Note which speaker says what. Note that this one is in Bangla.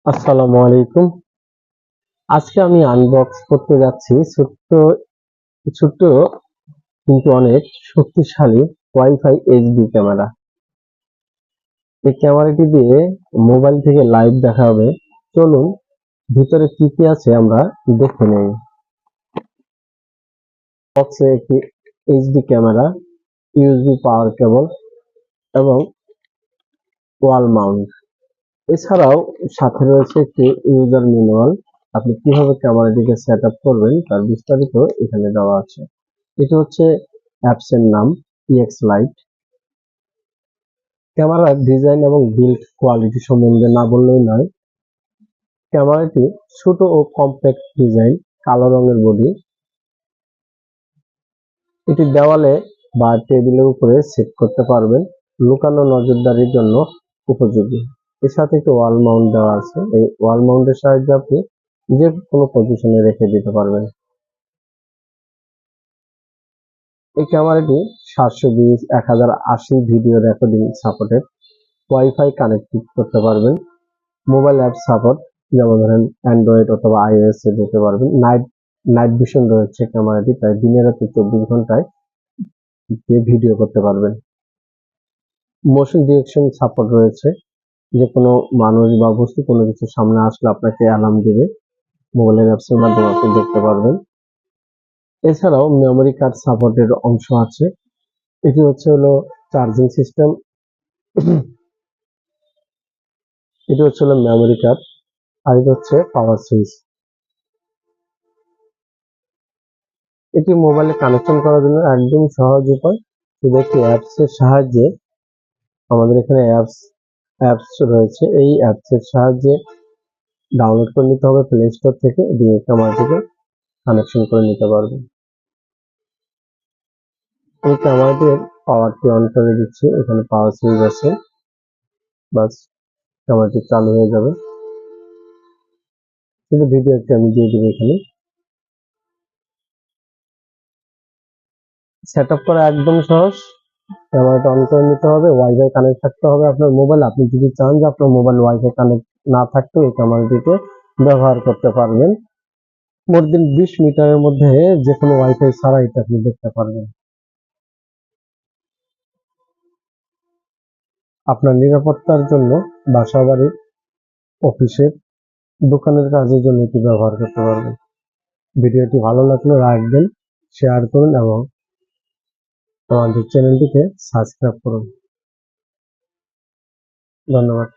Speaker 1: আসসালামু আলাইকুম। আজকে আমি আনবক্স করতে যাচ্ছি ছোট্ট ছোট্ট কিন্তু অনেক শক্তিশালী ওয়াইফাই এইচডি ক্যামেরা। এই ক্যামেরাটি দিয়ে মোবাইল থেকে লাইভ দেখা হবে। চলুন ভিতরে কি কি আছে আমরা দেখে নেই। বক্সে একটি এইচডি ক্যামেরা, ইউএসবি পাওয়ার কেবল এবং ওয়াল মাউন্ট। এছাড়াও সাথে রয়েছে একটি ইউজার ম্যানুয়াল। আপনি কিভাবে ক্যামেরাটিকে সেট আপ করবেন তার বিস্তারিত এখানে দেওয়া আছে। এটি হচ্ছে অ্যাপসের নাম EX লাইট। ক্যামেরার ডিজাইন এবং বিল্ড কোয়ালিটি সম্বন্ধে না বললেই নয়। ক্যামেরাটি ছোট ও কম্প্যাক্ট ডিজাইন, কালো রঙের বডি। এটি দেওয়ালে বা টেবিলের উপরে সেট করতে পারবেন, লুকানো নজরদারির জন্য উপযোগী। এর সাথে একটি ওয়াল মাউন্ট দেওয়া আছে। এই ওয়াল মাউন্টের সাহায্যে আপনি যে কোনো পজিশনে রেখে দিতে পারবেন। এই ক্যামেরাটি 720, 1080 video recording supported. Wifi connect করতে পারবেন। মোবাইল অ্যাপ সাপোর্ট, যেমন ধরেন অ্যান্ড্রয়েড অথবা iOS এ দিতে পারবেন। নাইট ভিশন রয়েছে ক্যামেরাটি, তাই দিনে রাতে 24 ঘন্টায় দিয়ে ভিডিও করতে পারবেন। মোশন ডিটেকশন সাপোর্ট রয়েছে, যে কোনো মানুষ বা বস্তু কোনো কিছু সামনে আসলে আপনাকে অ্যালার্ম দিবে। মোবাইলের অ্যাপসের মাধ্যমে আপনি দেখতে পারবেন। এছাড়াও মেমোরি কার্ড সাপোর্টের অংশ আছে। এটি হলো চার্জিং সিস্টেম। এটি হলো মেমোরি কার্ড, আর এটা হচ্ছে পাওয়ার সুইচ। এটি মোবাইলে কানেকশন করার জন্য একদম সহজ উপায়। শুধু একটি অ্যাপস এর সাহায্যে, আমাদের এখানে অ্যাপস রয়েছে, এই অ্যাপস এর সাহায্যে ডাউনলোড করে নিতে হবে প্লে স্টোর থেকে, দিয়ে ক্যামেরাটিকে কানেকশন করে নিতে পারবেন। এই ক্যামেরাটির পাওয়ারটি অন করে দিচ্ছি, এখানে পাওয়ার সুইচ আছে, বাস ক্যামেরাটি চালু হয়ে যাবে। কিন্তু ভিডিওটি আমি দিয়ে দিব এখানে। সেট আপ করা একদম সহজ। ক্যামেরাটা অন করে নিতে হবে, ওয়াইফাই কানেক্ট থাকতে হবে আপনার মোবাইল। আপনি যদি চান যে আপনার মোবাইল ওয়াইফাই কানেক্ট না থাকতে এই ক্যামেরাটিকে ব্যবহার করতে পারবেন। মোর দেন 20 মিটারের মধ্যে যে কোনো ওয়াইফাই ছাড়া এটা আপনি দেখতে পারবেন। আপনার নিরাপত্তার জন্য, বাসা বাড়ির, অফিসের, দোকানের কাজের জন্য এটি ব্যবহার করতে পারবেন। ভিডিওটি ভালো লাগলে লাইক দেন, শেয়ার করুন এবং আমাদের চ্যানেলটিকে সাবস্ক্রাইব করুন। ধন্যবাদ।